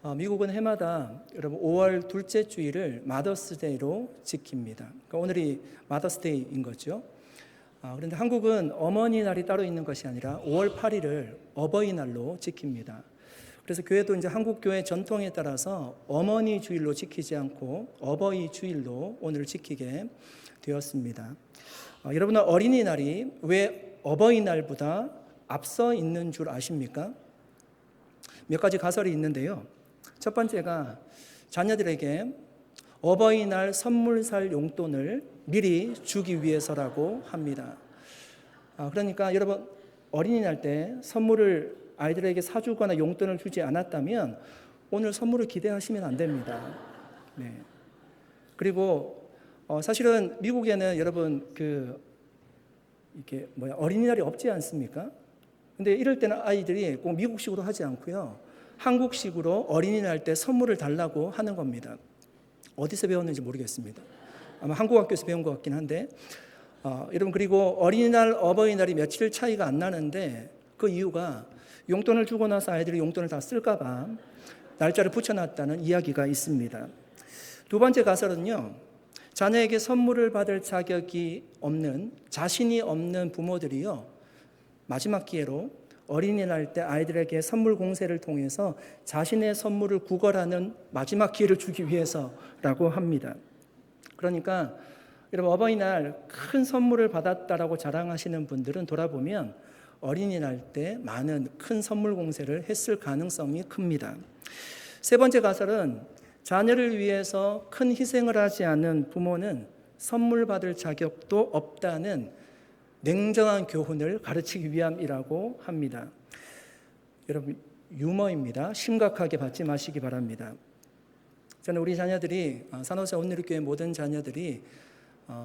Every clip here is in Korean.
미국은 해마다 여러분 5월 둘째 주일을 마더스데이로 지킵니다. 그러니까 오늘이 마더스데이인 거죠. 그런데 한국은 어머니 날이 따로 있는 것이 아니라 5월 8일을 어버이날로 지킵니다. 그래서 교회도 이제 한국 교회 전통에 따라서 어머니 주일로 지키지 않고 어버이 주일로 오늘 지키게 되었습니다. 여러분은 어린이날이 왜 어버이날보다 앞서 있는 줄 아십니까? 몇 가지 가설이 있는데요. 첫 번째가 자녀들에게 어버이날 선물 살 용돈을 미리 주기 위해서라고 합니다. 그러니까 여러분 어린이날 때 선물을 아이들에게 사주거나 용돈을 주지 않았다면 오늘 선물을 기대하시면 안 됩니다. 네. 그리고 사실은 미국에는 여러분 이게 어린이날이 없지 않습니까? 근데 이럴 때는 아이들이 꼭 미국식으로 하지 않고요. 한국식으로 어린이날 때 선물을 달라고 하는 겁니다. 어디서 배웠는지 모르겠습니다. 아마 한국 학교에서 배운 것 같긴 한데 여러분 그리고 어린이날, 어버이날이 며칠 차이가 안 나는데 그 이유가 용돈을 주고 나서 아이들이 용돈을 다 쓸까 봐 날짜를 붙여놨다는 이야기가 있습니다. 두 번째 가설은요. 자녀에게 선물을 받을 자격이 없는, 자신이 없는 부모들이요. 마지막 기회로 어린이날 때 아이들에게 선물 공세를 통해서 자신의 선물을 구걸하는 마지막 기회를 주기 위해서라고 합니다. 그러니까 여러분 어버이날 큰 선물을 받았다라고 자랑하시는 분들은 돌아보면 어린이날 때 많은 큰 선물 공세를 했을 가능성이 큽니다. 세 번째 가설은 자녀를 위해서 큰 희생을 하지 않는 부모는 선물 받을 자격도 없다는 냉정한 교훈을 가르치기 위함이라고 합니다. 여러분 유머입니다. 심각하게 받지 마시기 바랍니다. 저는 우리 자녀들이 산호세 온누리교회 모든 자녀들이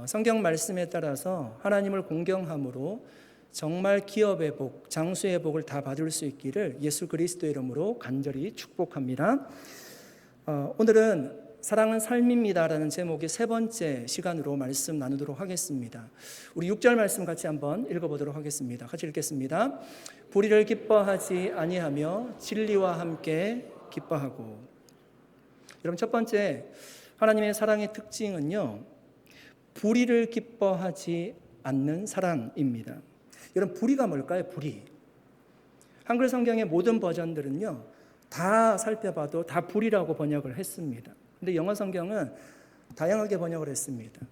성경 말씀에 따라서 하나님을 공경함으로 정말 기업의 복, 장수의 복을 다 받을 수 있기를 예수 그리스도의 이름으로 간절히 축복합니다. 오늘은 사랑은 삶입니다라는 제목의 세 번째 시간으로 말씀 나누도록 하겠습니다. 우리 6절 말씀 같이 한번 읽어보도록 하겠습니다. 같이 읽겠습니다. 불의를 기뻐하지 아니하며 진리와 함께 기뻐하고. 여러분 첫 번째 하나님의 사랑의 특징은요. 불의를 기뻐하지 않는 사랑입니다. 여러분 불의가 뭘까요? 불의. 한글 성경의 모든 버전들은요. 다 살펴봐도 다 불의라고 번역을 했습니다. 근데 영어 성경은 다양하게 번역을 했습니다.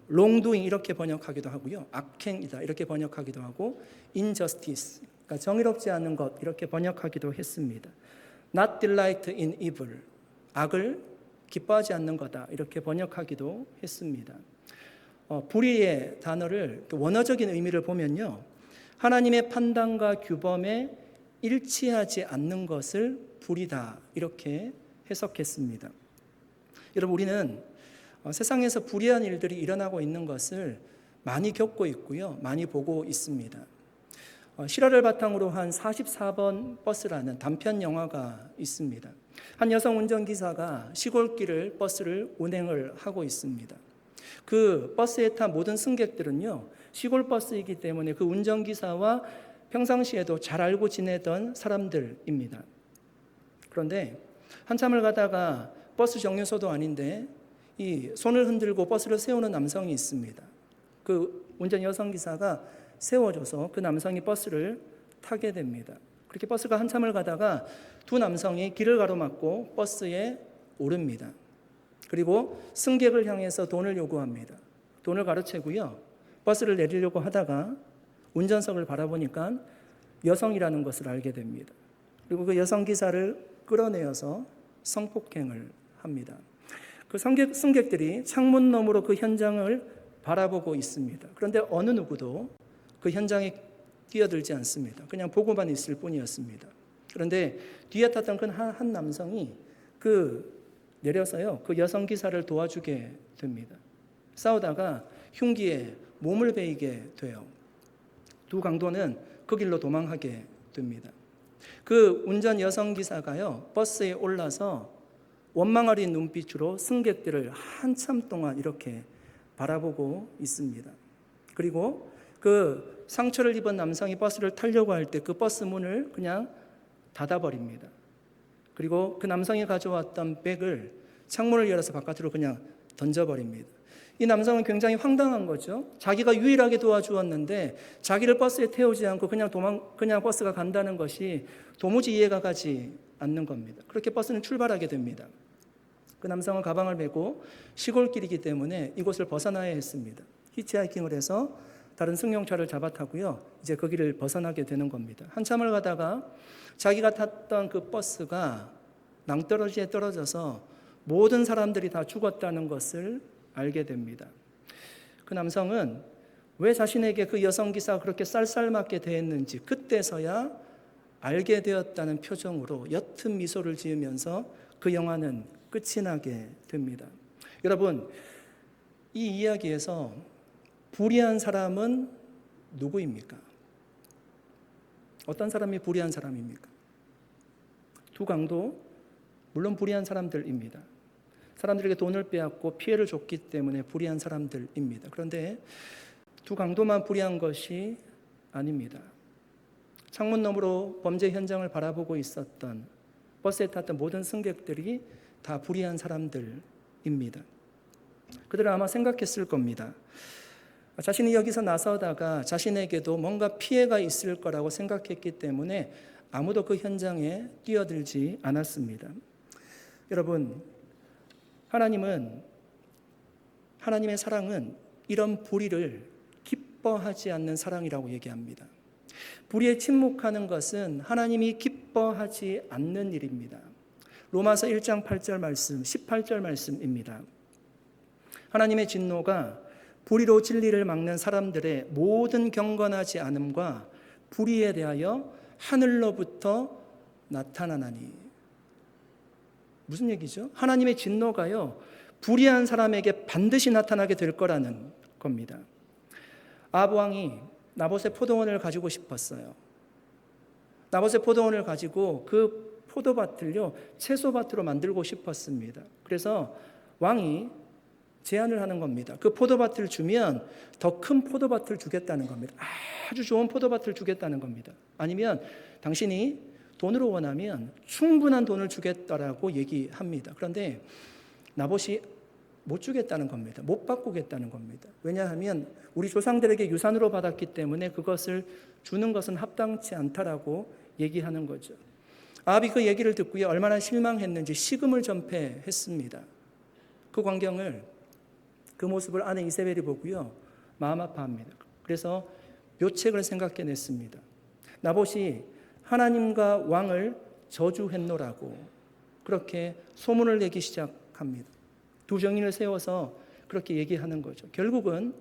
wrongdoing 이렇게 번역하기도 하고요. 악행이다 이렇게 번역하기도 하고 injustice, 그러니까 정의롭지 않은 것 이렇게 번역하기도 했습니다. not delight in evil, 악을 기뻐하지 않는 거다 이렇게 번역하기도 했습니다. 불의의 단어를 원어적인 의미를 보면요. 하나님의 판단과 규범에 일치하지 않는 것을 불의다 이렇게 해석했습니다. 여러분 우리는 세상에서 불의한 일들이 일어나고 있는 것을 많이 겪고 있고요. 많이 보고 있습니다. 실화를 바탕으로 한 44번 버스라는 단편 영화가 있습니다. 한 여성 운전기사가 시골길을 버스를 운행을 하고 있습니다. 그 버스에 탄 모든 승객들은요. 시골 버스이기 때문에 그 운전기사와 평상시에도 잘 알고 지내던 사람들입니다. 그런데 한참을 가다가 버스 정류소도 아닌데 이 손을 흔들고 버스를 세우는 남성이 있습니다. 그 운전 여성기사가 세워줘서 그 남성이 버스를 타게 됩니다. 그렇게 버스가 한참을 가다가 두 남성이 길을 가로막고 버스에 오릅니다. 그리고 승객을 향해서 돈을 요구합니다. 돈을 가로채고요. 버스를 내리려고 하다가 운전석을 바라보니까 여성이라는 것을 알게 됩니다. 그리고 그 여성기사를 끌어내어서 성폭행을 합니다. 그 승객들이 창문 너머로 그 현장을 바라보고 있습니다. 그런데 어느 누구도 그 현장에 뛰어들지 않습니다. 그냥 보고만 있을 뿐이었습니다. 그런데 뒤에 탔던 그 한 남성이 내려서요. 그 여성 기사를 도와주게 됩니다. 싸우다가 흉기에 몸을 베이게 돼요. 두 강도는 그 길로 도망하게 됩니다. 그 운전 여성 기사가요. 버스에 올라서 원망 어린 눈빛으로 승객들을 한참 동안 이렇게 바라보고 있습니다. 그리고 그 상처를 입은 남성이 버스를 타려고 할 때 그 버스 문을 그냥 닫아버립니다. 그리고 그 남성이 가져왔던 백을 창문을 열어서 바깥으로 그냥 던져버립니다. 이 남성은 굉장히 황당한 거죠. 자기가 유일하게 도와주었는데 자기를 버스에 태우지 않고 그냥 버스가 간다는 것이 도무지 이해가 가지 않는 겁니다. 그렇게 버스는 출발하게 됩니다. 그 남성은 가방을 메고 시골길이기 때문에 이곳을 벗어나야 했습니다. 히치하이킹을 해서 다른 승용차를 잡아 타고요. 이제 거기를 벗어나게 되는 겁니다. 한참을 가다가 자기가 탔던 그 버스가 낭떠러지에 떨어져서 모든 사람들이 다 죽었다는 것을 알게 됩니다. 그 남성은 왜 자신에게 그 여성 기사가 그렇게 쌀쌀맞게 대했는지 그때서야 알게 되었다는 표정으로 옅은 미소를 지으면서 그 영화는 끝이 나게 됩니다. 여러분, 이 이야기에서 불의한 사람은 누구입니까? 어떤 사람이 불의한 사람입니까? 두 강도, 물론 불의한 사람들입니다. 사람들에게 돈을 빼앗고 피해를 줬기 때문에 불의한 사람들입니다. 그런데 두 강도만 불의한 것이 아닙니다. 창문 너머로 범죄 현장을 바라보고 있었던 버스에 탔던 모든 승객들이 다 불의한 사람들입니다. 그들은 아마 생각했을 겁니다. 자신이 여기서 나서다가 자신에게도 뭔가 피해가 있을 거라고 생각했기 때문에 아무도 그 현장에 뛰어들지 않았습니다. 여러분, 하나님의 사랑은 이런 불의를 기뻐하지 않는 사랑이라고 얘기합니다. 불의에 침묵하는 것은 하나님이 기뻐하지 않는 일입니다. 로마서 1장 8절 말씀, 18절 말씀입니다. 하나님의 진노가 불의로 진리를 막는 사람들의 모든 경건하지 않음과 불의에 대하여 하늘로부터 나타나나니. 무슨 얘기죠? 하나님의 진노가요, 불의한 사람에게 반드시 나타나게 될 거라는 겁니다. 아합 왕이 나봇의 포도원을 가지고 싶었어요. 나봇의 포도원을 가지고 그 포도밭을요, 채소밭으로 만들고 싶었습니다. 그래서 왕이 제안을 하는 겁니다. 그 포도밭을 주면 더 큰 포도밭을 주겠다는 겁니다. 아주 좋은 포도밭을 주겠다는 겁니다. 아니면 당신이 돈으로 원하면 충분한 돈을 주겠다라고 얘기합니다. 그런데 나봇이 못 주겠다는 겁니다. 못 바꾸겠다는 겁니다. 왜냐하면 우리 조상들에게 유산으로 받았기 때문에 그것을 주는 것은 합당치 않다라고 얘기하는 거죠. 아합이 그 얘기를 듣고요, 얼마나 실망했는지 식음을 전폐했습니다. 그 광경을, 그 모습을 아내 이세벨이 보고요, 마음 아파합니다. 그래서 묘책을 생각해냈습니다. 나봇이 하나님과 왕을 저주했노라고 그렇게 소문을 내기 시작합니다. 두 정인을 세워서 그렇게 얘기하는 거죠. 결국은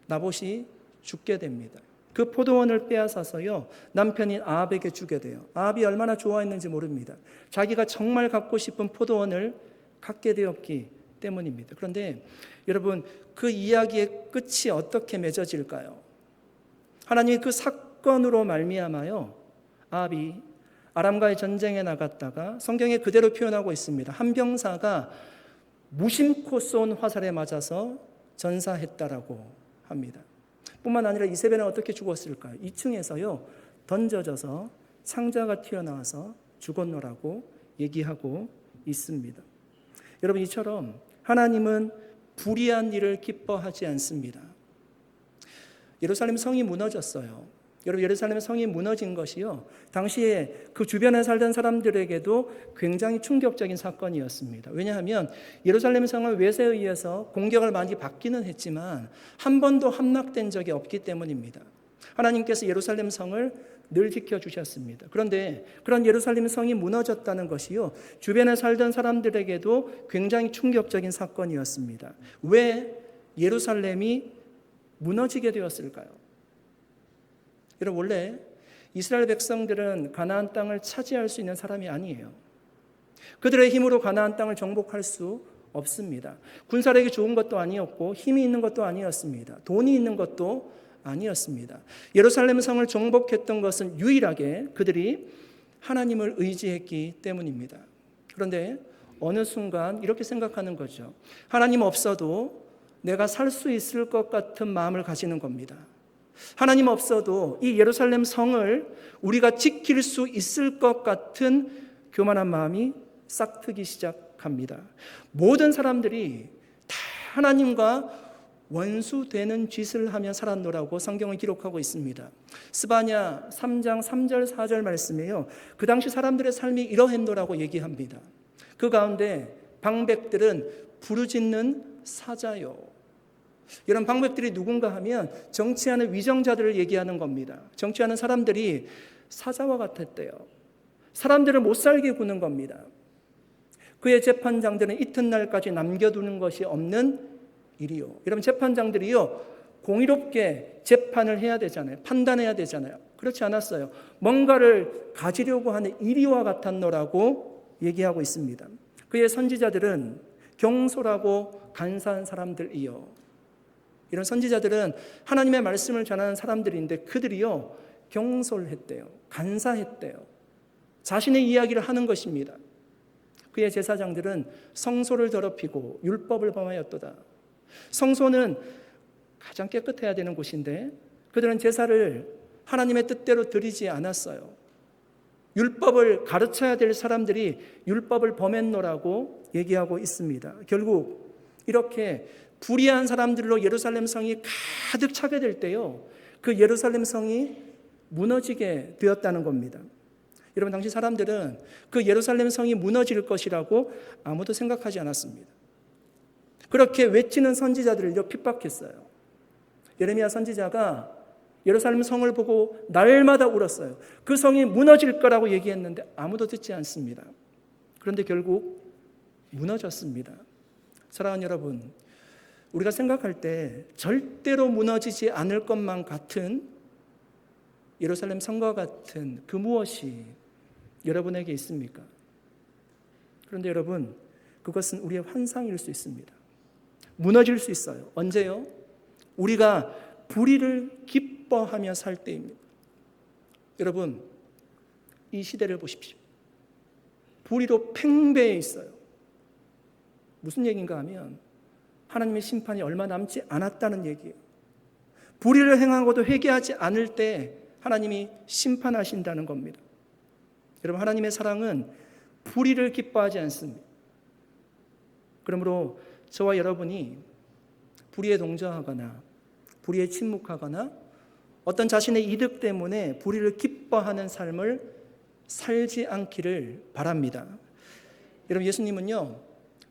나봇이 죽게 됩니다. 그 포도원을 빼앗아서요, 남편인 아합에게 주게 돼요. 아합이 얼마나 좋아했는지 모릅니다. 자기가 정말 갖고 싶은 포도원을 갖게 되었기 때문입니다. 그런데 여러분, 그 이야기의 끝이 어떻게 맺어질까요? 하나님이 그 사건으로 말미암아요, 아합이 아람과의 전쟁에 나갔다가 성경에 그대로 표현하고 있습니다. 한 병사가 무심코 쏜 화살에 맞아서 전사했다라고 합니다. 뿐만 아니라 이세벨은 어떻게 죽었을까요? 2층에서요 던져져서 창자가 튀어나와서 죽었노라고 얘기하고 있습니다. 여러분, 이처럼 하나님은 불의한 일을 기뻐하지 않습니다. 예루살렘 성이 무너졌어요. 여러분, 예루살렘 성이 무너진 것이요, 당시에 그 주변에 살던 사람들에게도 굉장히 충격적인 사건이었습니다. 왜냐하면 예루살렘 성은 외세에 의해서 공격을 많이 받기는 했지만 한 번도 함락된 적이 없기 때문입니다. 하나님께서 예루살렘 성을 늘 지켜주셨습니다. 그런데 그런 예루살렘 성이 무너졌다는 것이요, 주변에 살던 사람들에게도 굉장히 충격적인 사건이었습니다. 왜 예루살렘이 무너지게 되었을까요? 여러분, 원래 이스라엘 백성들은 가나안 땅을 차지할 수 있는 사람이 아니에요. 그들의 힘으로 가나안 땅을 정복할 수 없습니다. 군사력이 좋은 것도 아니었고 힘이 있는 것도 아니었습니다. 돈이 있는 것도 아니었습니다. 예루살렘 성을 정복했던 것은 유일하게 그들이 하나님을 의지했기 때문입니다. 그런데 어느 순간 이렇게 생각하는 거죠. 하나님 없어도 내가 살 수 있을 것 같은 마음을 가지는 겁니다. 하나님 없어도 이 예루살렘 성을 우리가 지킬 수 있을 것 같은 교만한 마음이 싹트기 시작합니다. 모든 사람들이 다 하나님과 원수되는 짓을 하며 살았노라고 성경은 기록하고 있습니다. 스바냐 3장 3절 4절 말씀이에요. 그 당시 사람들의 삶이 이러했노라고 얘기합니다. 그 가운데 방백들은 부르짖는 사자요. 이런 방백들이 누군가 하면 정치하는 위정자들을 얘기하는 겁니다. 정치하는 사람들이 사자와 같았대요. 사람들을 못 살게 구는 겁니다. 그의 재판장들은 이튿날까지 남겨두는 것이 없는 일이요. 여러분, 재판장들이요, 공의롭게 재판을 해야 되잖아요. 판단해야 되잖아요. 그렇지 않았어요. 뭔가를 가지려고 하는 이리와 같았노라고 얘기하고 있습니다. 그의 선지자들은 경솔하고 간사한 사람들이요. 이런 선지자들은 하나님의 말씀을 전하는 사람들인데 그들이요, 경솔했대요. 간사했대요. 자신의 이야기를 하는 것입니다. 그의 제사장들은 성소를 더럽히고 율법을 범하였도다. 성소는 가장 깨끗해야 되는 곳인데 그들은 제사를 하나님의 뜻대로 드리지 않았어요. 율법을 가르쳐야 될 사람들이 율법을 범했노라고 얘기하고 있습니다. 결국 이렇게 불의한 사람들로 예루살렘 성이 가득 차게 될 때요, 그 예루살렘 성이 무너지게 되었다는 겁니다. 여러분, 당시 사람들은 그 예루살렘 성이 무너질 것이라고 아무도 생각하지 않았습니다. 그렇게 외치는 선지자들을 핍박했어요. 예레미야 선지자가 예루살렘 성을 보고 날마다 울었어요. 그 성이 무너질 거라고 얘기했는데 아무도 듣지 않습니다. 그런데 결국 무너졌습니다. 사랑하는 여러분, 우리가 생각할 때 절대로 무너지지 않을 것만 같은 예루살렘 성과 같은 그 무엇이 여러분에게 있습니까? 그런데 여러분, 그것은 우리의 환상일 수 있습니다. 무너질 수 있어요. 언제요? 우리가 불의를 기뻐하며 살 때입니다. 여러분, 이 시대를 보십시오. 불의로 팽배해 있어요. 무슨 얘기인가 하면 하나님의 심판이 얼마 남지 않았다는 얘기예요. 불의를 행하고도 회개하지 않을 때 하나님이 심판하신다는 겁니다. 여러분, 하나님의 사랑은 불의를 기뻐하지 않습니다. 그러므로 저와 여러분이 불의에 동조하거나 불의에 침묵하거나 어떤 자신의 이득 때문에 불의를 기뻐하는 삶을 살지 않기를 바랍니다. 여러분, 예수님은요,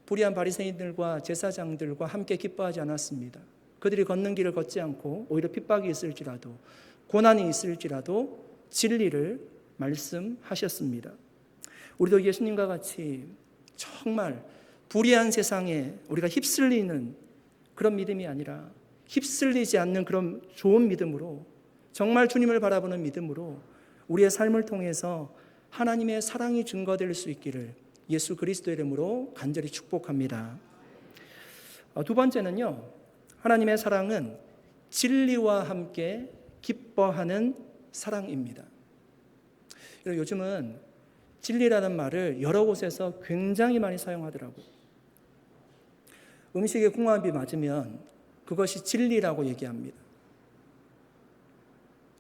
불의한 바리새인들과 제사장들과 함께 기뻐하지 않았습니다. 그들이 걷는 길을 걷지 않고 오히려 핍박이 있을지라도 고난이 있을지라도 진리를 말씀하셨습니다. 우리도 예수님과 같이 정말 불의한 세상에 우리가 휩쓸리는 그런 믿음이 아니라 휩쓸리지 않는 그런 좋은 믿음으로, 정말 주님을 바라보는 믿음으로 우리의 삶을 통해서 하나님의 사랑이 증거될 수 있기를 예수 그리스도의 이름으로 간절히 축복합니다. 두 번째는요, 하나님의 사랑은 진리와 함께 기뻐하는 사랑입니다. 요즘은 진리라는 말을 여러 곳에서 굉장히 많이 사용하더라고요. 음식에 궁합이 맞으면 그것이 진리라고 얘기합니다.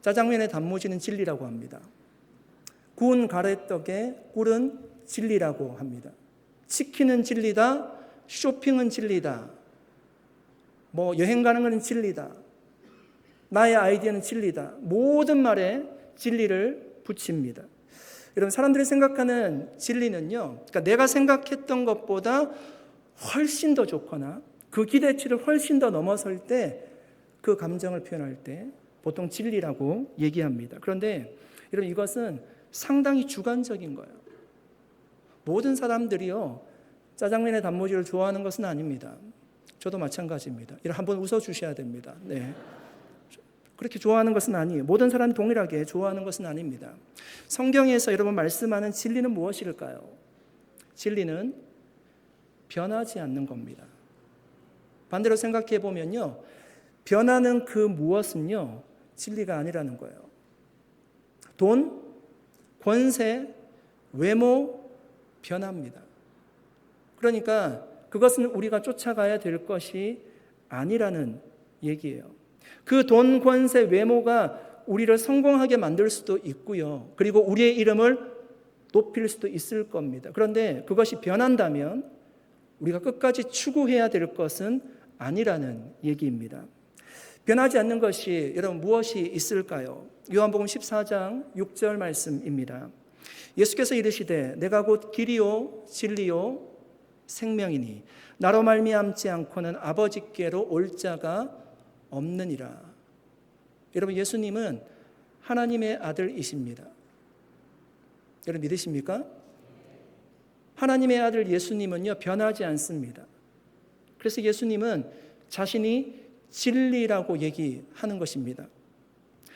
짜장면의 단무지는 진리라고 합니다. 구운 가래떡의 꿀은 진리라고 합니다. 치킨은 진리다, 쇼핑은 진리다, 여행 가는 것은 진리다, 나의 아이디어는 진리다, 모든 말에 진리를 붙입니다. 여러분, 사람들이 생각하는 진리는요, 그러니까 내가 생각했던 것보다 훨씬 더 좋거나 그 기대치를 훨씬 더 넘어설 때 그 감정을 표현할 때 보통 진리라고 얘기합니다. 그런데 여러분, 이것은 상당히 주관적인 거예요. 모든 사람들이요, 짜장면의 단무지를 좋아하는 것은 아닙니다. 저도 마찬가지입니다. 한번 웃어주셔야 됩니다. 네. 그렇게 좋아하는 것은 아니에요. 모든 사람이 동일하게 좋아하는 것은 아닙니다. 성경에서 여러분 말씀하는 진리는 무엇일까요? 진리는 변하지 않는 겁니다. 반대로 생각해 보면요, 변하는 그 무엇은요, 진리가 아니라는 거예요. 돈, 권세, 외모 변합니다. 그러니까 그것은 우리가 쫓아가야 될 것이 아니라는 얘기예요. 그 돈, 권세, 외모가 우리를 성공하게 만들 수도 있고요. 그리고 우리의 이름을 높일 수도 있을 겁니다. 그런데 그것이 변한다면 우리가 끝까지 추구해야 될 것은 아니라는 얘기입니다. 변하지 않는 것이 여러분 무엇이 있을까요? 요한복음 14장 6절 말씀입니다. 예수께서 이르시되 내가 곧 길이요 진리요 생명이니 나로 말미암지 않고는 아버지께로 올 자가 없느니라. 여러분 예수님은 하나님의 아들이십니다. 여러분 믿으십니까? 하나님의 아들 예수님은요 변하지 않습니다. 그래서 예수님은 자신이 진리라고 얘기하는 것입니다.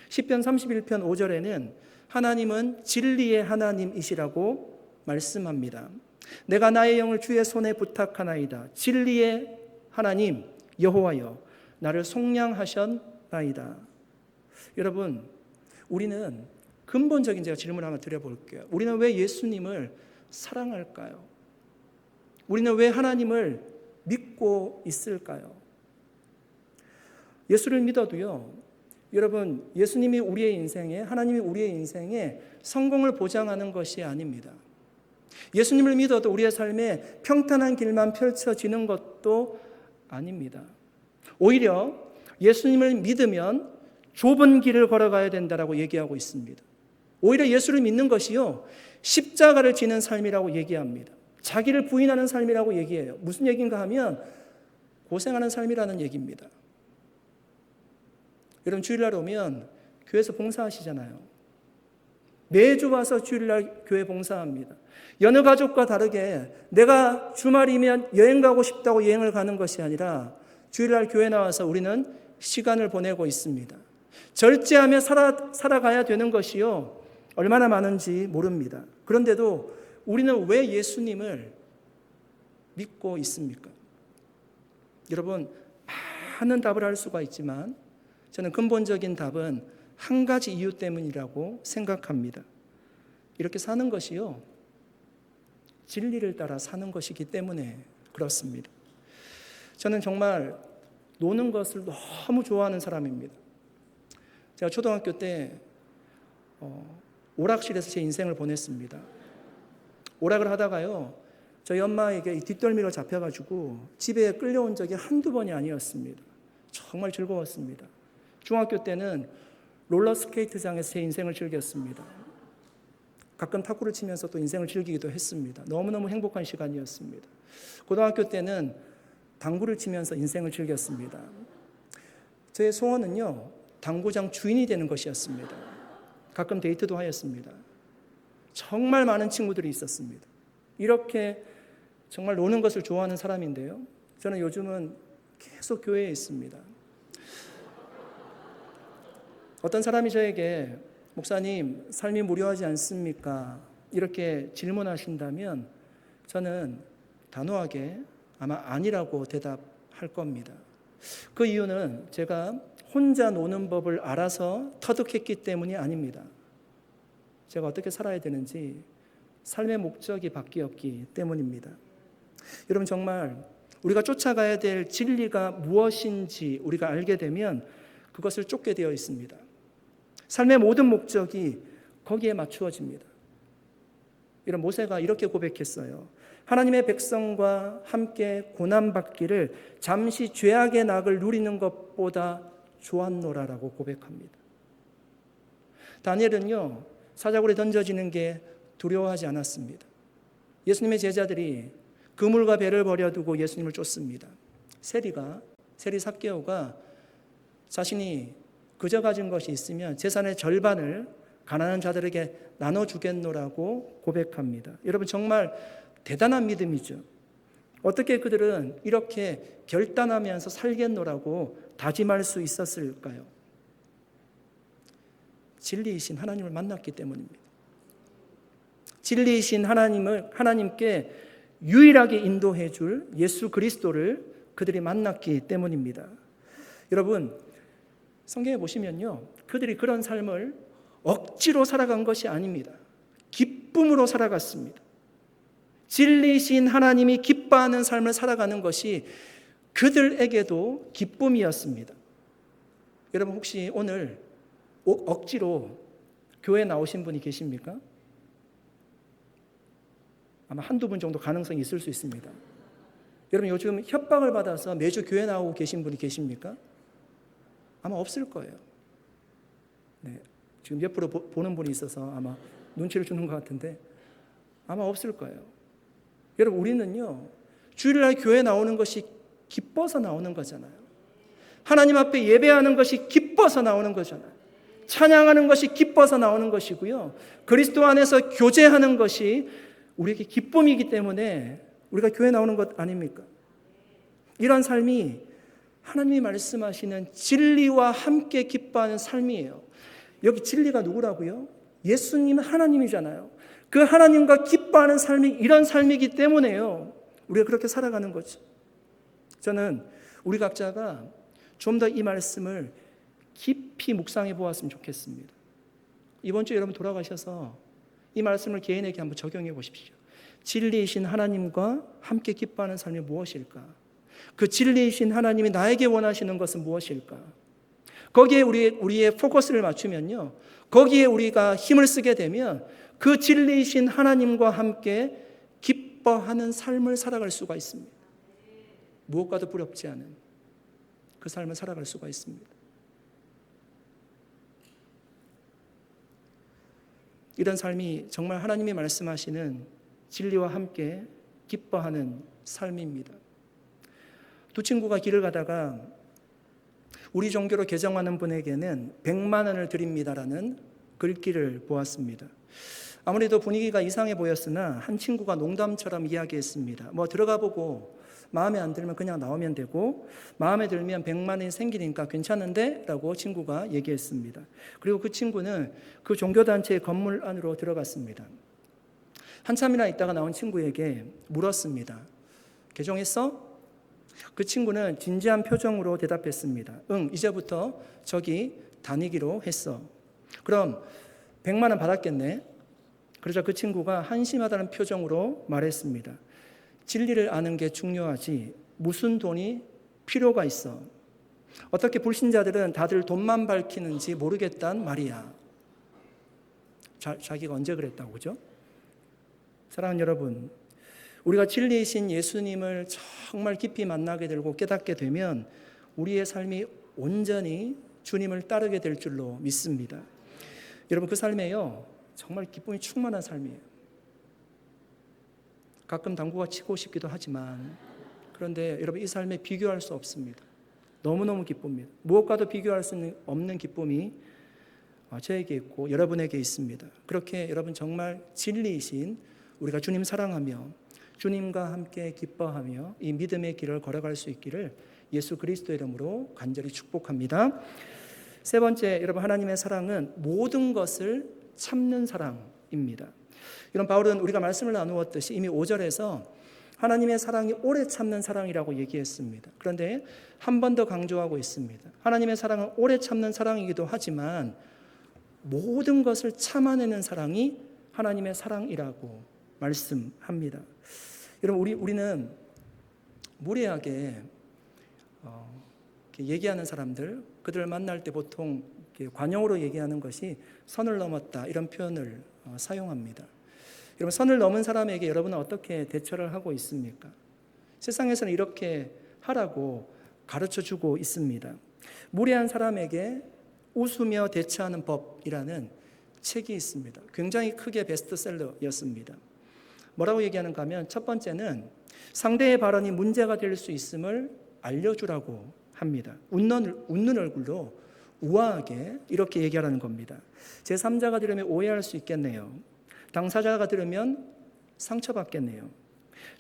시편 31편 5절에는 하나님은 진리의 하나님이시라고 말씀합니다. 내가 나의 영을 주의 손에 부탁하나이다. 진리의 하나님 여호와여 나를 속량하셨나이다. 여러분 우리는 근본적인 제가 질문을 한번 드려볼게요. 우리는 왜 예수님을 사랑할까요? 우리는 왜 하나님을 믿고 있을까요? 예수를 믿어도요, 여러분, 예수님이 우리의 인생에, 하나님이 우리의 인생에 성공을 보장하는 것이 아닙니다. 예수님을 믿어도 우리의 삶에 평탄한 길만 펼쳐지는 것도 아닙니다. 오히려 예수님을 믿으면 좁은 길을 걸어가야 된다라고 얘기하고 있습니다. 오히려 예수를 믿는 것이요, 십자가를 지는 삶이라고 얘기합니다. 자기를 부인하는 삶이라고 얘기해요. 무슨 얘기인가 하면 고생하는 삶이라는 얘기입니다. 여러분 주일날 오면 교회에서 봉사하시잖아요. 매주 와서 주일날 교회 봉사합니다. 여느 가족과 다르게 내가 주말이면 여행 가고 싶다고 여행을 가는 것이 아니라 주일날 교회 나와서 우리는 시간을 보내고 있습니다. 절제하며 살아가야 되는 것이요 얼마나 많은지 모릅니다. 그런데도 우리는 왜 예수님을 믿고 있습니까? 여러분 많은 답을 할 수가 있지만 저는 근본적인 답은 한 가지 이유 때문이라고 생각합니다. 이렇게 사는 것이요 진리를 따라 사는 것이기 때문에 그렇습니다. 저는 정말 노는 것을 너무 좋아하는 사람입니다. 제가 초등학교 때 오락실에서 제 인생을 보냈습니다. 오락을 하다가요 저희 엄마에게 뒷덜미로 잡혀가지고 집에 끌려온 적이 한두 번이 아니었습니다. 정말 즐거웠습니다. 중학교 때는 롤러스케이트장에서 제 인생을 즐겼습니다. 가끔 탁구를 치면서 또 인생을 즐기기도 했습니다. 너무너무 행복한 시간이었습니다. 고등학교 때는 당구를 치면서 인생을 즐겼습니다. 저의 소원은요 당구장 주인이 되는 것이었습니다. 가끔 데이트도 하였습니다. 정말 많은 친구들이 있었습니다. 이렇게 정말 노는 것을 좋아하는 사람인데요. 저는 요즘은 계속 교회에 있습니다. 어떤 사람이 저에게 목사님 삶이 무료하지 않습니까? 이렇게 질문하신다면 저는 단호하게 아마 아니라고 대답할 겁니다. 그 이유는 제가 혼자 노는 법을 알아서 터득했기 때문이 아닙니다. 제가 어떻게 살아야 되는지 삶의 목적이 바뀌었기 때문입니다. 여러분 정말 우리가 쫓아가야 될 진리가 무엇인지 우리가 알게 되면 그것을 쫓게 되어 있습니다. 삶의 모든 목적이 거기에 맞추어집니다. 이런 모세가 이렇게 고백했어요. 하나님의 백성과 함께 고난받기를 잠시 죄악의 낙을 누리는 것보다 좋았노라라고 고백합니다. 다니엘은요 사자굴에 던져지는 게 두려워하지 않았습니다. 예수님의 제자들이 그물과 배를 버려두고 예수님을 쫓습니다. 세리 삭개오가 자신이 그저 가진 것이 있으면 재산의 절반을 가난한 자들에게 나눠주겠노라고 고백합니다. 여러분 정말 대단한 믿음이죠. 어떻게 그들은 이렇게 결단하면서 살겠노라고 다짐할 수 있었을까요? 진리이신 하나님을 만났기 때문입니다. 진리이신 하나님께 유일하게 인도해 줄 예수 그리스도를 그들이 만났기 때문입니다. 여러분 성경에 보시면요 그들이 그런 삶을 억지로 살아간 것이 아닙니다. 기쁨으로 살아갔습니다. 진리이신 하나님이 기뻐하는 삶을 살아가는 것이 그들에게도 기쁨이었습니다. 여러분 혹시 오늘 억지로 교회에 나오신 분이 계십니까? 아마 한두 분 정도 가능성이 있을 수 있습니다. 여러분 요즘 협박을 받아서 매주 교회 나오고 계신 분이 계십니까? 아마 없을 거예요. 네, 지금 옆으로 보는 분이 있어서 아마 눈치를 주는 것 같은데 아마 없을 거예요. 여러분 우리는요 주일날 교회 나오는 것이 기뻐서 나오는 거잖아요. 하나님 앞에 예배하는 것이 기뻐서 나오는 거잖아요. 찬양하는 것이 기뻐서 나오는 것이고요. 그리스도 안에서 교제하는 것이 우리에게 기쁨이기 때문에 우리가 교회 나오는 것 아닙니까? 이런 삶이 하나님이 말씀하시는 진리와 함께 기뻐하는 삶이에요. 여기 진리가 누구라고요? 예수님 하나님이잖아요. 그 하나님과 기뻐하는 삶이 이런 삶이기 때문에요. 우리가 그렇게 살아가는 거죠. 저는 우리 각자가 좀 더 이 말씀을 깊이 묵상해 보았으면 좋겠습니다. 이번 주에 여러분 돌아가셔서 이 말씀을 개인에게 한번 적용해 보십시오. 진리이신 하나님과 함께 기뻐하는 삶이 무엇일까? 그 진리이신 하나님이 나에게 원하시는 것은 무엇일까? 거기에 우리의 포커스를 맞추면요, 거기에 우리가 힘을 쓰게 되면 그 진리이신 하나님과 함께 기뻐하는 삶을 살아갈 수가 있습니다. 무엇과도 부럽지 않은 그 삶을 살아갈 수가 있습니다. 이런 삶이 정말 하나님이 말씀하시는 진리와 함께 기뻐하는 삶입니다. 두 친구가 길을 가다가 우리 종교로 개종하는 분에게는 100만 원을 드립니다라는 글귀를 보았습니다. 아무래도 분위기가 이상해 보였으나 한 친구가 농담처럼 이야기했습니다. 뭐 들어가 보고 마음에 안 들면 그냥 나오면 되고 마음에 들면 100만 원이 생기니까 괜찮은데? 라고 친구가 얘기했습니다. 그리고 그 친구는 그 종교단체의 건물 안으로 들어갔습니다. 한참이나 있다가 나온 친구에게 물었습니다. 개종했어? 그 친구는 진지한 표정으로 대답했습니다. 응, 이제부터 저기 다니기로 했어. 그럼 100만 원 받았겠네? 그러자 그 친구가 한심하다는 표정으로 말했습니다. 진리를 아는 게 중요하지 무슨 돈이 필요가 있어. 어떻게 불신자들은 다들 돈만 밝히는지 모르겠단 말이야. 자기가 언제 그랬다고 그죠? 사랑하는 여러분, 우리가 진리이신 예수님을 정말 깊이 만나게 되고 깨닫게 되면 우리의 삶이 온전히 주님을 따르게 될 줄로 믿습니다. 여러분 그 삶에요 정말 기쁨이 충만한 삶이에요. 가끔 당구가 치고 싶기도 하지만 그런데 여러분 이 삶에 비교할 수 없습니다. 너무너무 기쁩니다. 무엇과도 비교할 수 없는 기쁨이 저에게 있고 여러분에게 있습니다. 그렇게 여러분 정말 진리이신 우리가 주님 사랑하며 주님과 함께 기뻐하며 이 믿음의 길을 걸어갈 수 있기를 예수 그리스도의 이름으로 간절히 축복합니다. 세 번째, 여러분 하나님의 사랑은 모든 것을 참는 사랑입니다. 이런 바울은 우리가 말씀을 나누었듯이 이미 5절에서 하나님의 사랑이 오래 참는 사랑이라고 얘기했습니다. 그런데 한 번 더 강조하고 있습니다. 하나님의 사랑은 오래 참는 사랑이기도 하지만 모든 것을 참아내는 사랑이 하나님의 사랑이라고 말씀합니다. 여러분 우리는 무례하게 얘기하는 사람들, 그들을 만날 때 보통 관용어로 얘기하는 것이 선을 넘었다 이런 표현을 사용합니다. 여러분 선을 넘은 사람에게 여러분은 어떻게 대처를 하고 있습니까? 세상에서는 이렇게 하라고 가르쳐주고 있습니다. 무례한 사람에게 웃으며 대처하는 법이라는 책이 있습니다. 굉장히 크게 베스트셀러였습니다. 뭐라고 얘기하는가 하면 첫 번째는 상대의 발언이 문제가 될 수 있음을 알려주라고 합니다. 웃는 얼굴로 우아하게 이렇게 얘기하라는 겁니다. 제3자가 들으면 오해할 수 있겠네요. 당사자가 들으면 상처받겠네요.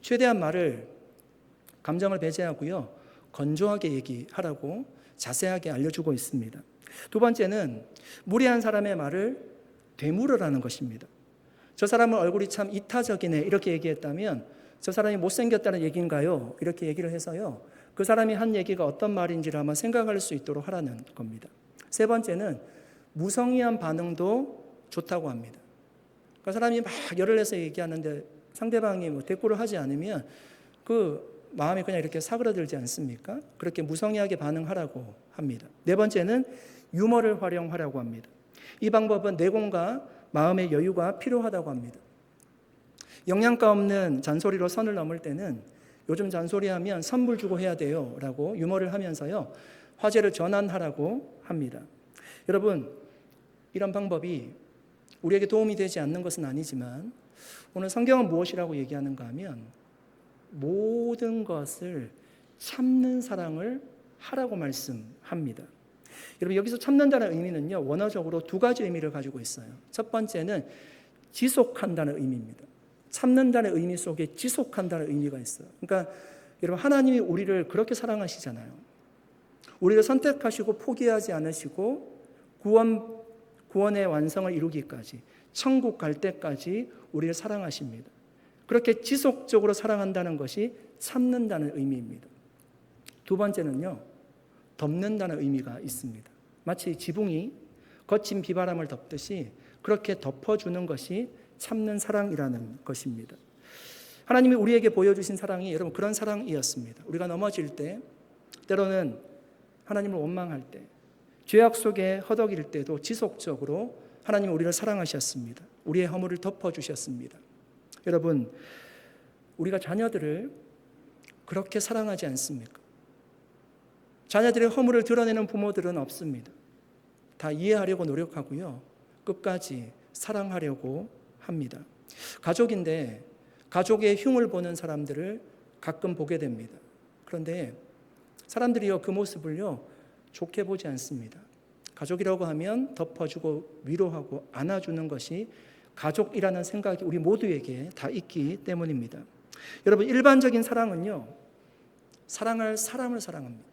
최대한 말을 감정을 배제하고요. 건조하게 얘기하라고 자세하게 알려주고 있습니다. 두 번째는 무례한 사람의 말을 되물으라는 것입니다. 저 사람은 얼굴이 참 이타적이네 이렇게 얘기했다면 저 사람이 못생겼다는 얘기인가요? 이렇게 얘기를 해서요. 그 사람이 한 얘기가 어떤 말인지를 한번 생각할 수 있도록 하라는 겁니다. 세 번째는 무성의한 반응도 좋다고 합니다. 그 사람이 막 열을 내서 얘기하는데 상대방이 대꾸를 하지 않으면 그 마음이 그냥 이렇게 사그러들지 않습니까? 그렇게 무성의하게 반응하라고 합니다. 네 번째는 유머를 활용하라고 합니다. 이 방법은 내공과 마음의 여유가 필요하다고 합니다. 영양가 없는 잔소리로 선을 넘을 때는 요즘 잔소리하면 선물 주고 해야 돼요 라고 유머를 하면서요, 화제를 전환하라고 합니다. 여러분, 이런 방법이 우리에게 도움이 되지 않는 것은 아니지만 오늘 성경은 무엇이라고 얘기하는가 하면 모든 것을 참는 사랑을 하라고 말씀합니다. 여러분, 여기서 참는다는 의미는요, 원어적으로 두 가지 의미를 가지고 있어요. 첫 번째는 지속한다는 의미입니다. 참는다는 의미 속에 지속한다는 의미가 있어요. 그러니까 여러분, 하나님이 우리를 그렇게 사랑하시잖아요. 우리를 선택하시고 포기하지 않으시고 구원의 완성을 이루기까지, 천국 갈 때까지 우리를 사랑하십니다. 그렇게 지속적으로 사랑한다는 것이 참는다는 의미입니다. 두 번째는요, 덮는다는 의미가 있습니다. 마치 지붕이 거친 비바람을 덮듯이 그렇게 덮어주는 것이 참는 사랑이라는 것입니다. 하나님이 우리에게 보여주신 사랑이 여러분 그런 사랑이었습니다. 우리가 넘어질 때, 때로는 하나님을 원망할 때, 죄악 속에 허덕일 때도 지속적으로 하나님은 우리를 사랑하셨습니다. 우리의 허물을 덮어주셨습니다. 여러분, 우리가 자녀들을 그렇게 사랑하지 않습니까? 자녀들의 허물을 드러내는 부모들은 없습니다. 다 이해하려고 노력하고요, 끝까지 사랑하려고 합니다. 가족인데 가족의 흉을 보는 사람들을 가끔 보게 됩니다. 그런데 사람들이요, 그 모습을요 좋게 보지 않습니다. 가족이라고 하면 덮어주고 위로하고 안아주는 것이 가족이라는 생각이 우리 모두에게 다 있기 때문입니다. 여러분, 일반적인 사랑은요, 사랑할 사람을 사랑합니다.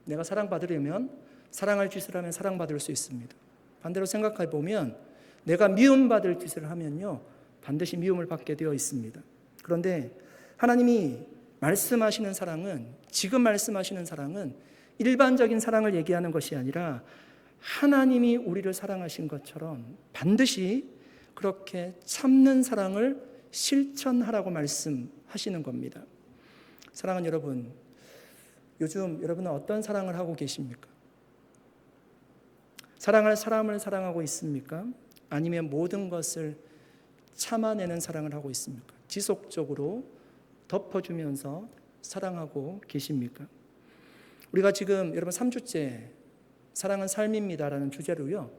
내가 사랑받으려면 사랑할 짓을 하면 사랑받을 수 있습니다. 반대로 생각해 보면 내가 미움받을 짓을 하면요, 반드시 미움을 받게 되어 있습니다. 그런데 하나님이 말씀하시는 사랑은, 지금 말씀하시는 사랑은 일반적인 사랑을 얘기하는 것이 아니라 하나님이 우리를 사랑하신 것처럼 반드시 그렇게 참는 사랑을 실천하라고 말씀하시는 겁니다. 사랑하는 여러분, 요즘 여러분은 어떤 사랑을 하고 계십니까? 사랑할 사람을 사랑하고 있습니까? 아니면 모든 것을 참아내는 사랑을 하고 있습니까? 지속적으로 덮어주면서 사랑하고 계십니까? 우리가 지금 여러분 3주째 사랑은 삶입니다라는 주제로요,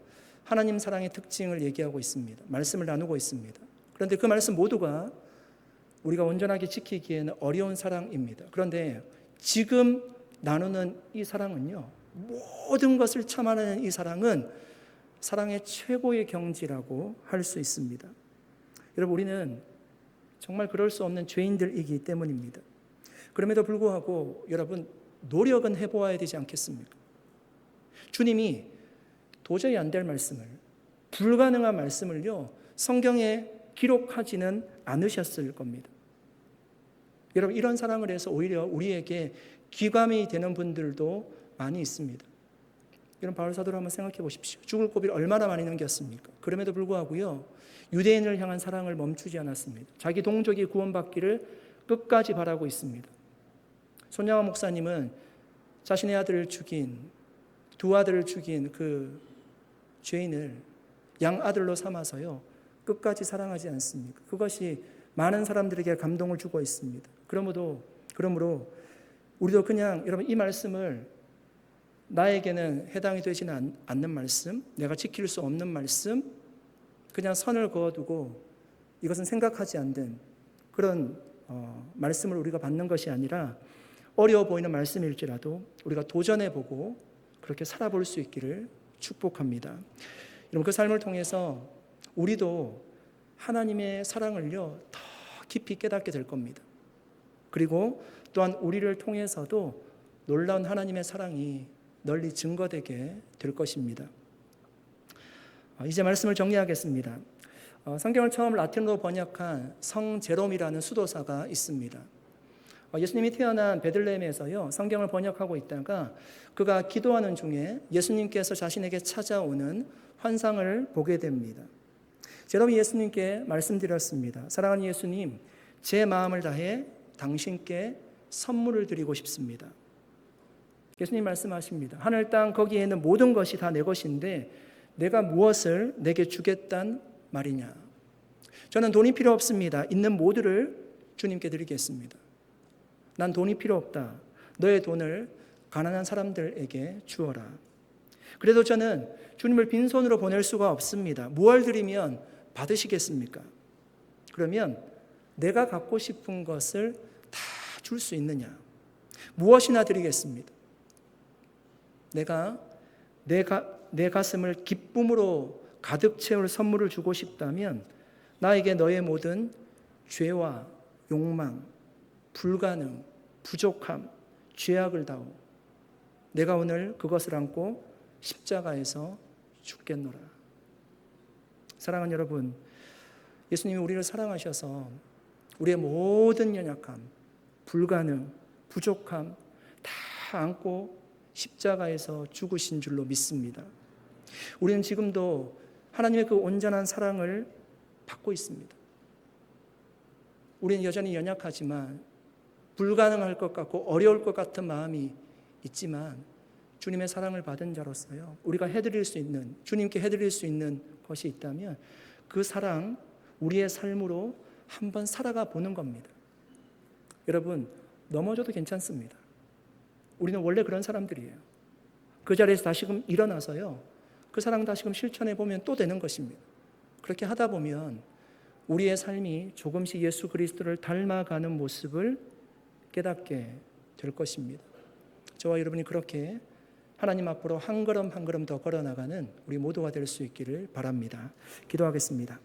하나님 사랑의 특징을 얘기하고 있습니다. 말씀을 나누고 있습니다. 그런데 그 말씀 모두가 우리가 온전하게 지키기에는 어려운 사랑입니다. 그런데 지금 나누는 이 사랑은요, 모든 것을 참아내는 이 사랑은 사랑의 최고의 경지라고 할 수 있습니다. 여러분, 우리는 정말 그럴 수 없는 죄인들이기 때문입니다. 그럼에도 불구하고 여러분, 노력은 해보아야 되지 않겠습니까? 주님이 도저히 안 될 말씀을, 불가능한 말씀을요, 성경에 기록하지는 않으셨을 겁니다. 여러분, 이런 사랑을 해서 오히려 우리에게 기감이 되는 분들도 많이 있습니다. 여러분, 바울 사도를 한번 생각해 보십시오. 죽을 고비를 얼마나 많이 넘겼습니까? 그럼에도 불구하고요, 유대인을 향한 사랑을 멈추지 않았습니다. 자기 동족이 구원받기를 끝까지 바라고 있습니다. 손양화 목사님은 자신의 아들을 죽인, 두 아들을 죽인 그 죄인을 양아들로 삼아서요, 끝까지 사랑하지 않습니까? 그것이 많은 사람들에게 감동을 주고 있습니다. 그러므로 우리도 그냥 여러분, 이 말씀을 나에게는 해당이 되지는 않는 말씀, 내가 지킬 수 없는 말씀, 그냥 선을 그어두고 이것은 생각하지 않는 그런 말씀을 우리가 받는 것이 아니라, 어려워 보이는 말씀일지라도 우리가 도전해보고 그렇게 살아볼 수 있기를 축복합니다. 여러분, 그 삶을 통해서 우리도 하나님의 사랑을요, 더 깊이 깨닫게 될 겁니다. 그리고 또한 우리를 통해서도 놀라운 하나님의 사랑이 널리 증거되게 될 것입니다. 이제 말씀을 정리하겠습니다. 성경을 처음 라틴어로 번역한 성 제롬이라는 수도사가 있습니다. 예수님이 태어난 베들레헴에서요, 성경을 번역하고 있다가 그가 기도하는 중에 예수님께서 자신에게 찾아오는 환상을 보게 됩니다. 제롬이 예수님께 말씀드렸습니다. 사랑하는 예수님, 제 마음을 다해 당신께 선물을 드리고 싶습니다. 예수님 말씀하십니다. 하늘 땅 거기에 있는 모든 것이 다 내 것인데 내가 무엇을 내게 주겠단 말이냐. 저는 돈이 필요 없습니다. 있는 모두를 주님께 드리겠습니다. 난 돈이 필요 없다. 너의 돈을 가난한 사람들에게 주어라. 그래도 저는 주님을 빈손으로 보낼 수가 없습니다. 무엇을 드리면 받으시겠습니까? 그러면 내가 갖고 싶은 것을 다 줄 수 있느냐? 무엇이나 드리겠습니다. 내가 내 가슴을 기쁨으로 가득 채울 선물을 주고 싶다면 나에게 너의 모든 죄와 욕망, 불가능, 부족함, 죄악을 다오. 내가 오늘 그것을 안고 십자가에서 죽겠노라. 사랑하는 여러분, 예수님이 우리를 사랑하셔서 우리의 모든 연약함, 불가능, 부족함 다 안고 십자가에서 죽으신 줄로 믿습니다. 우리는 지금도 하나님의 그 온전한 사랑을 받고 있습니다. 우리는 여전히 연약하지만 불가능할 것 같고 어려울 것 같은 마음이 있지만 주님의 사랑을 받은 자로서요, 우리가 해드릴 수 있는, 주님께 해드릴 수 있는 것이 있다면 그 사랑, 우리의 삶으로 한번 살아가 보는 겁니다. 여러분, 넘어져도 괜찮습니다. 우리는 원래 그런 사람들이에요. 그 자리에서 다시금 일어나서요, 그 사랑 다시금 실천해 보면 또 되는 것입니다. 그렇게 하다 보면 우리의 삶이 조금씩 예수 그리스도를 닮아가는 모습을 깨닫게 될 것입니다. 저와 여러분이 그렇게 하나님 앞으로 한 걸음 한 걸음 더 걸어나가는 우리 모두가 될 수 있기를 바랍니다. 기도하겠습니다.